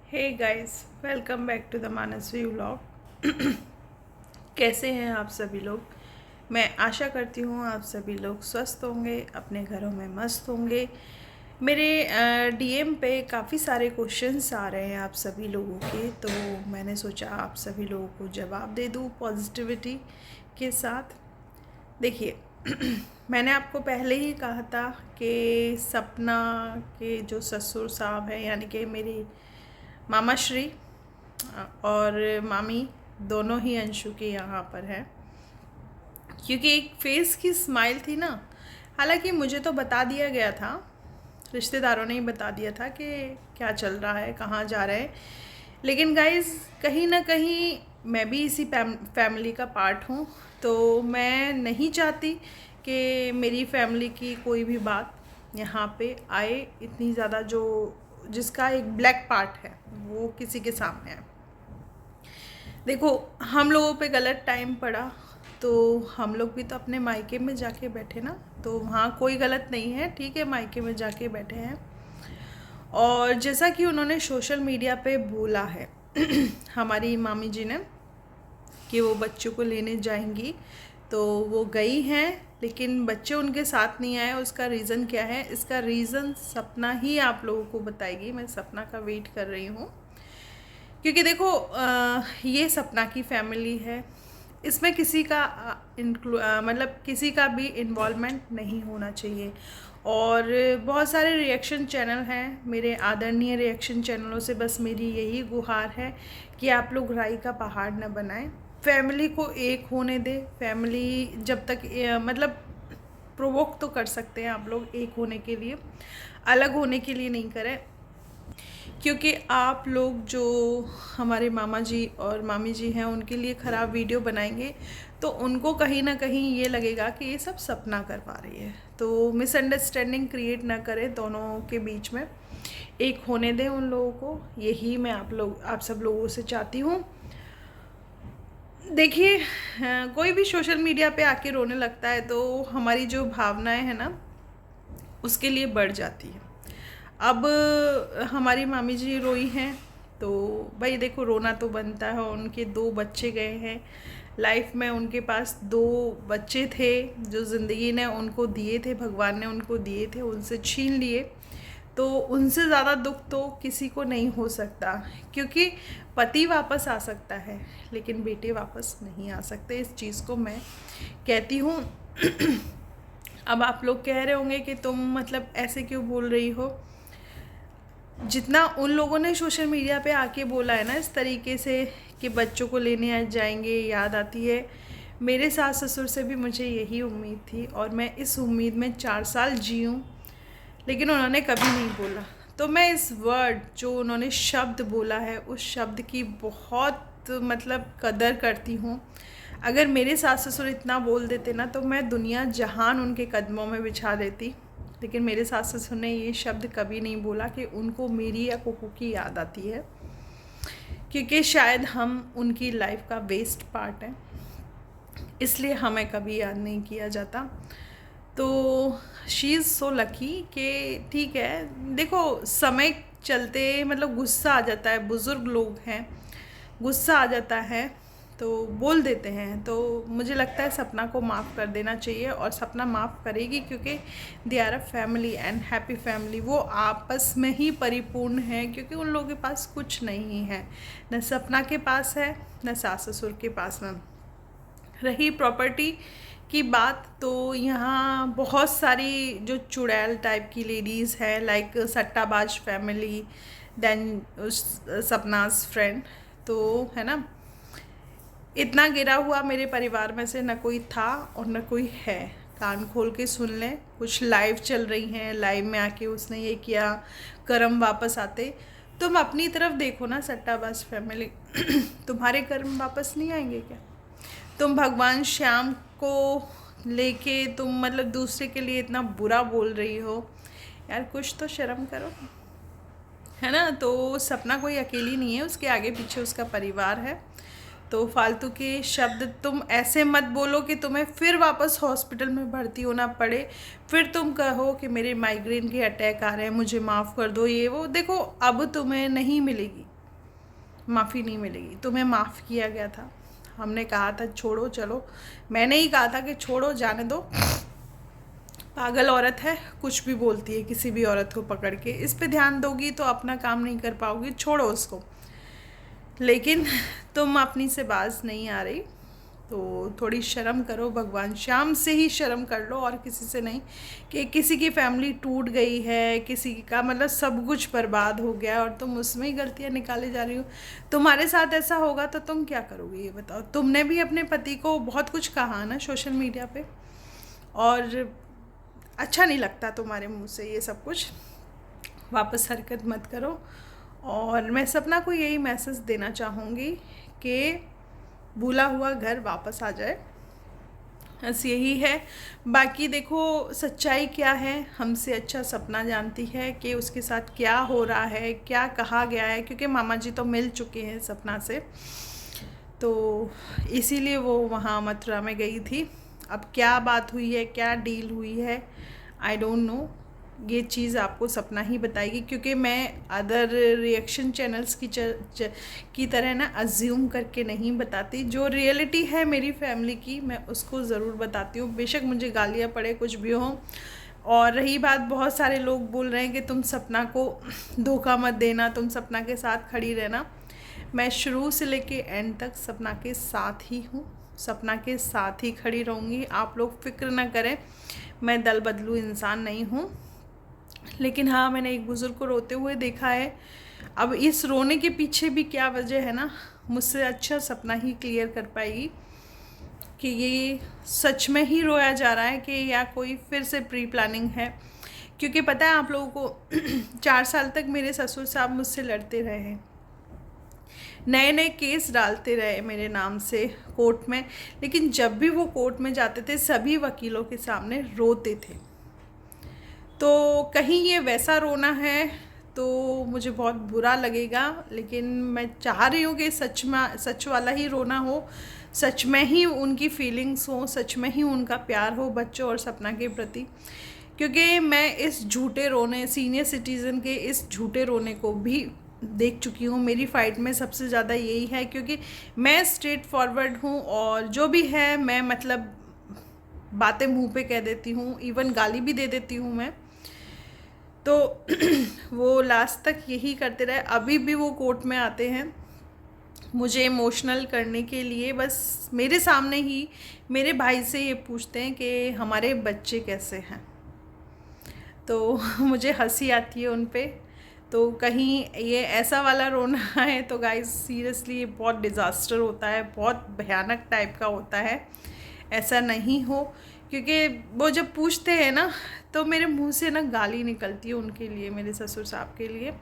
Hey guys, welcome back to the Manasvi vlog. कैसे हैं आप सभी लोग। मैं आशा करती हूँ आप सभी लोग स्वस्थ होंगे, अपने घरों में मस्त होंगे। मेरे डीएम पे काफ़ी सारे क्वेश्चंस आ रहे हैं आप सभी लोगों के, तो मैंने सोचा आप सभी लोगों को जवाब दे दूँ पॉजिटिविटी के साथ। देखिए, मैंने आपको पहले ही कहा था कि सपना के जो ससुर साहब हैं, यानी कि मेरी मामा श्री और मामी, दोनों ही अंशु के यहाँ पर हैं। क्योंकि एक फेस की स्माइल थी ना, हालांकि मुझे तो बता दिया गया था, रिश्तेदारों ने ही बता दिया था कि क्या चल रहा है, कहाँ जा रहे हैं। लेकिन गाइस, कहीं ना कहीं मैं भी इसी फैमिली का पार्ट हूँ, तो मैं नहीं चाहती कि मेरी फैमिली की कोई भी बात यहाँ पे आए, इतनी ज़्यादा जो जिसका एक ब्लैक पार्ट है वो किसी के सामने है। देखो, हम लोगों पे गलत टाइम पड़ा तो हम लोग भी तो अपने मायके में जाके बैठे ना, तो वहाँ कोई गलत नहीं है, ठीक है, मायके में जाके बैठे हैं। और जैसा कि उन्होंने सोशल मीडिया पे बोला है हमारी मामी जी ने, कि वो बच्चों को लेने जाएंगी, तो वो गई हैं, लेकिन बच्चे उनके साथ नहीं आए। उसका रीज़न क्या है, इसका रीज़न सपना ही आप लोगों को बताएगी। मैं सपना का वेट कर रही हूँ, क्योंकि देखो ये सपना की फैमिली है, इसमें किसी का मतलब किसी का भी इन्वॉल्वमेंट नहीं होना चाहिए। और बहुत सारे रिएक्शन चैनल हैं, मेरे आदरणीय रिएक्शन चैनलों से बस मेरी यही गुहार है कि आप लोग राई का पहाड़ न बनाएं, फैमिली को एक होने दे। फैमिली जब तक मतलब प्रोवोक तो कर सकते हैं आप लोग एक होने के लिए, अलग होने के लिए नहीं करें। क्योंकि आप लोग जो हमारे मामा जी और मामी जी हैं, उनके लिए ख़राब वीडियो बनाएंगे तो उनको कहीं ना कहीं ये लगेगा कि ये सब सपना कर पा रही है। तो मिसअंडरस्टैंडिंग क्रिएट ना करें दोनों के बीच में, एक होने दें उन लोगों को, यही मैं आप सब लोगों से चाहती हूँ। देखिए, कोई भी सोशल मीडिया पे आके रोने लगता है तो हमारी जो भावनाएं हैं ना, उसके लिए बढ़ जाती है। अब हमारी मामी जी रोई हैं, तो भाई देखो, रोना तो बनता है। उनके 2 बच्चे गए हैं लाइफ में, उनके पास 2 बच्चे थे जो ज़िंदगी ने उनको दिए थे, भगवान ने उनको दिए थे, उनसे छीन लिए। तो उनसे ज़्यादा दुख तो किसी को नहीं हो सकता, क्योंकि पति वापस आ सकता है लेकिन बेटे वापस नहीं आ सकते। इस चीज़ को मैं कहती हूँ। अब आप लोग कह रहे होंगे कि तुम मतलब ऐसे क्यों बोल रही हो। जितना उन लोगों ने सोशल मीडिया पे आके बोला है ना इस तरीके से कि बच्चों को लेने आ जाएंगे, याद आती है मेरे सास ससुर से भी मुझे यही उम्मीद थी, और मैं इस उम्मीद में 4 साल जी हूँ, लेकिन उन्होंने कभी नहीं बोला। तो मैं इस वर्ड जो उन्होंने शब्द बोला है, उस शब्द की बहुत मतलब कदर करती हूँ। अगर मेरे सास ससुर इतना बोल देते ना, तो मैं दुनिया जहान उनके कदमों में बिछा देती। लेकिन मेरे सास ससुर ने ये शब्द कभी नहीं बोला कि उनको मेरी या कुकू की याद आती है, क्योंकि शायद हम उनकी लाइफ का वेस्ट पार्ट है, इसलिए हमें कभी याद नहीं किया जाता। तो शी इज़ सो लकी कि ठीक है। देखो, समय चलते मतलब गुस्सा आ जाता है, बुज़ुर्ग लोग हैं, गुस्सा आ जाता है तो बोल देते हैं। तो मुझे लगता है सपना को माफ़ कर देना चाहिए, और सपना माफ़ करेगी, क्योंकि they are a family and happy family. वो आपस में ही परिपूर्ण है, क्योंकि उन लोगों के पास कुछ नहीं है, न सपना के पास है न सास ससुर के पास में। रही प्रॉपर्टी की बात, तो यहाँ बहुत सारी जो चुड़ैल टाइप की लेडीज़ है, लाइक सट्टाबाज फैमिली, देन सपनाज फ्रेंड, तो है ना, इतना गिरा हुआ मेरे परिवार में से न कोई था और न कोई है। कान खोल के सुन लें, कुछ लाइव चल रही हैं, लाइव में आके उसने ये किया, कर्म वापस आते। तुम अपनी तरफ देखो ना सट्टाबाज फैमिली, तुम्हारे कर्म वापस नहीं आएंगे क्या? तुम भगवान श्याम को लेके तुम मतलब दूसरे के लिए इतना बुरा बोल रही हो, यार कुछ तो शर्म करो, है ना। तो सपना कोई अकेली नहीं है, उसके आगे पीछे उसका परिवार है। तो फालतू के शब्द तुम ऐसे मत बोलो कि तुम्हें फिर वापस हॉस्पिटल में भर्ती होना पड़े, फिर तुम कहो कि मेरे माइग्रेन के अटैक आ रहे हैं, मुझे माफ़ कर दो, ये वो। देखो, अब तुम्हें नहीं मिलेगी, माफ़ी नहीं मिलेगी। तुम्हें माफ़ किया गया था, हमने कहा था छोड़ो, चलो मैंने ही कहा था कि छोड़ो, जाने दो, पागल औरत है, कुछ भी बोलती है किसी भी औरत को पकड़ के, इस पे ध्यान दोगी तो अपना काम नहीं कर पाओगी, छोड़ो उसको। लेकिन तुम अपनी से बाज नहीं आ रही, तो थोड़ी शर्म करो, भगवान श्याम से ही शर्म कर लो और किसी से नहीं। कि किसी की फैमिली टूट गई है, किसी का मतलब सब कुछ बर्बाद हो गया और तुम उसमें ही गलतियां निकाले जा रही हो। तुम्हारे साथ ऐसा होगा तो तुम क्या करोगे ये बताओ। तुमने भी अपने पति को बहुत कुछ कहा ना सोशल मीडिया पे, और अच्छा नहीं लगता तुम्हारे मुंह से ये सब कुछ। वापस हरकत मत करो। और मैं सपना को यही मैसेज देना चाहूँगी कि भूला हुआ घर वापस आ जाए, बस यही है। बाकी देखो सच्चाई क्या है, हमसे अच्छा सपना जानती है कि उसके साथ क्या हो रहा है, क्या कहा गया है, क्योंकि मामा जी तो मिल चुके हैं सपना से, तो इसीलिए वो वहाँ मथुरा में गई थी। अब क्या बात हुई है, क्या डील हुई है, आई डोंट नो। ये चीज़ आपको सपना ही बताएगी, क्योंकि मैं अदर रिएक्शन चैनल्स की तरह ना अज्यूम करके नहीं बताती। जो रियलिटी है मेरी फैमिली की, मैं उसको ज़रूर बताती हूँ, बेशक मुझे गालियाँ पड़े, कुछ भी हो। और रही बात, बहुत सारे लोग बोल रहे हैं कि तुम सपना को धोखा मत देना, तुम सपना के साथ खड़ी रहना। मैं शुरू से लेके एंड तक सपना के साथ ही हूँ, सपना के साथ ही खड़ी रहूँगी। आप लोग फिक्र ना करें, मैं दल बदलू इंसान नहीं हूँ। लेकिन हाँ, मैंने एक बुज़ुर्ग को रोते हुए देखा है। अब इस रोने के पीछे भी क्या वजह है ना, मुझसे अच्छा सपना ही क्लियर कर पाएगी कि ये सच में ही रोया जा रहा है कि या कोई फिर से प्री प्लानिंग है। क्योंकि पता है आप लोगों को 4 साल तक मेरे ससुर साहब मुझसे लड़ते रहे हैं, नए नए केस डालते रहे मेरे नाम से कोर्ट में, लेकिन जब भी वो कोर्ट में जाते थे सभी वकीलों के सामने रोते थे। तो कहीं ये वैसा रोना है तो मुझे बहुत बुरा लगेगा, लेकिन मैं चाह रही हूँ कि सच वाला ही रोना हो, सच में ही उनकी फीलिंग्स हो, सच में ही उनका प्यार हो बच्चों और सपना के प्रति। क्योंकि मैं इस झूठे रोने, सीनियर सिटीज़न के इस झूठे रोने को भी देख चुकी हूँ। मेरी फ़ाइट में सबसे ज़्यादा यही है, क्योंकि मैं स्ट्रेट फॉरवर्ड हूँ और जो भी है मैं मतलब बातें मुंह पे कह देती हूँ, इवन गाली भी दे देती हूँ मैं। तो वो लास्ट तक यही करते रहे। अभी भी वो कोर्ट में आते हैं मुझे इमोशनल करने के लिए, बस मेरे सामने ही मेरे भाई से ये पूछते हैं कि हमारे बच्चे कैसे हैं। तो मुझे हंसी आती है उन पे। तो कहीं ये ऐसा वाला रोना है तो गाइस सीरियसली ये बहुत डिज़ास्टर होता है, बहुत भयानक टाइप का होता है, ऐसा नहीं हो। क्योंकि वो जब पूछते हैं ना तो मेरे मुंह से ना गाली निकलती है उनके लिए, मेरे ससुर साहब के लिए,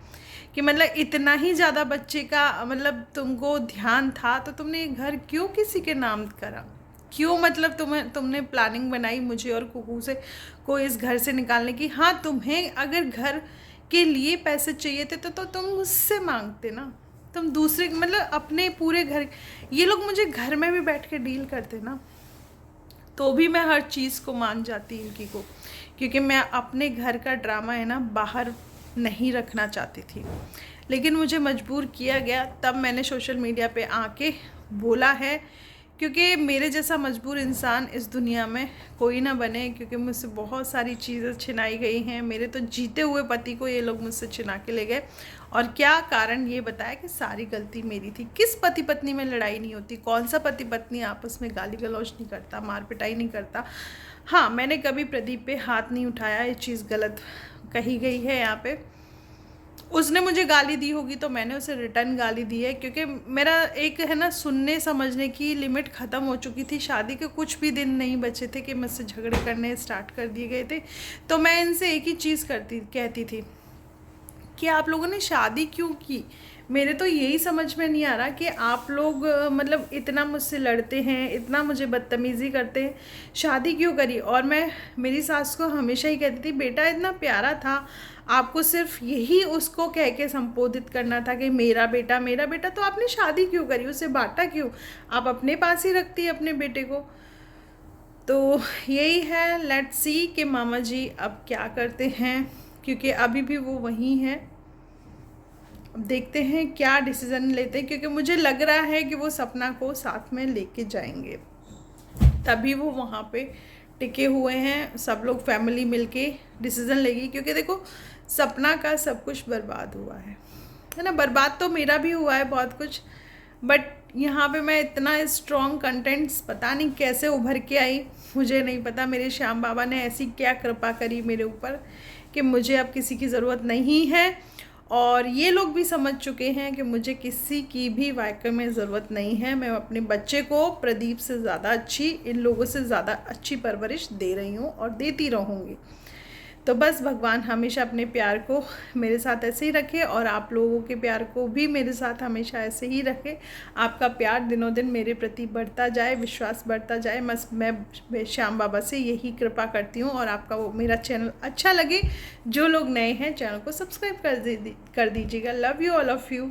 कि मतलब इतना ही ज़्यादा बच्चे का मतलब तुमको ध्यान था तो तुमने ये घर क्यों किसी के नाम करा, क्यों मतलब तुमने प्लानिंग बनाई मुझे और कुकू से को इस घर से निकालने की। हाँ, तुम्हें अगर घर के लिए पैसे चाहिए थे तो तुम मुझसे मांगते ना, तुम दूसरे मतलब अपने पूरे घर, ये लोग मुझे घर में भी बैठ के डील करते ना तो भी मैं हर चीज़ को मान जाती इनकी को, क्योंकि मैं अपने घर का ड्रामा है ना बाहर नहीं रखना चाहती थी। लेकिन मुझे मजबूर किया गया, तब मैंने सोशल मीडिया पे आके बोला है, क्योंकि मेरे जैसा मजबूर इंसान इस दुनिया में कोई ना बने। क्योंकि मुझसे बहुत सारी चीज़ें छिनाई गई हैं, मेरे तो जीते हुए पति को ये लोग मुझसे छिना के ले गए। और क्या कारण ये बताया कि सारी गलती मेरी थी। किस पति पत्नी में लड़ाई नहीं होती, कौन सा पति पत्नी आपस में गाली गलौज नहीं करता, मार पिटाई नहीं करता। हाँ, मैंने कभी प्रदीप पे हाथ नहीं उठाया, ये चीज़ गलत कही गई है यहाँ पे। उसने मुझे गाली दी होगी तो मैंने उसे रिटर्न गाली दी है, क्योंकि मेरा एक है ना सुनने समझने की लिमिट ख़त्म हो चुकी थी। शादी के कुछ भी दिन नहीं बचे थे कि मुझसे झगड़े करने स्टार्ट कर दिए गए थे। तो मैं इनसे एक ही चीज़ कहती थी कि आप लोगों ने शादी क्यों की। मेरे तो यही समझ में नहीं आ रहा कि आप लोग मतलब इतना मुझसे लड़ते हैं, इतना मुझे बदतमीज़ी करते हैं, शादी क्यों करी। और मैं मेरी सास को हमेशा ही कहती थी, बेटा इतना प्यारा था, आपको सिर्फ यही उसको कह के संबोधित करना था कि मेरा बेटा मेरा बेटा, तो आपने शादी क्यों करी, उसे बांटा क्यों, आप अपने पास ही रखती अपने बेटे को। तो यही है, लेट्स सी कि मामा जी अब क्या करते हैं, क्योंकि अभी भी वो वहीं हैं अब देखते हैं क्या डिसीज़न लेते हैं, क्योंकि मुझे लग रहा है कि वो सपना को साथ में लेके जाएंगे, तभी वो वहाँ पे टिके हुए हैं। सब लोग फैमिली मिलके डिसीज़न लेगी, क्योंकि देखो सपना का सब कुछ बर्बाद हुआ है ना। बर्बाद तो मेरा भी हुआ है बहुत कुछ, बट यहाँ पे मैं इतना स्ट्रॉन्ग कंटेंट्स पता नहीं कैसे उभर के आई, मुझे नहीं पता। मेरे श्याम बाबा ने ऐसी क्या कृपा करी मेरे ऊपर कि मुझे अब किसी की ज़रूरत नहीं है, और ये लोग भी समझ चुके हैं कि मुझे किसी की भी वाकई में ज़रूरत नहीं है। मैं अपने बच्चे को प्रदीप से ज़्यादा अच्छी, इन लोगों से ज़्यादा अच्छी परवरिश दे रही हूँ और देती रहूँगी। तो बस भगवान हमेशा अपने प्यार को मेरे साथ ऐसे ही रखे, और आप लोगों के प्यार को भी मेरे साथ हमेशा ऐसे ही रखे। आपका प्यार दिनों दिन मेरे प्रति बढ़ता जाए, विश्वास बढ़ता जाए। मैं श्याम बाबा से यही कृपा करती हूँ। और आपका वो मेरा चैनल अच्छा लगे, जो लोग नए हैं चैनल को सब्सक्राइब कर दीजिएगा। Love you all of you.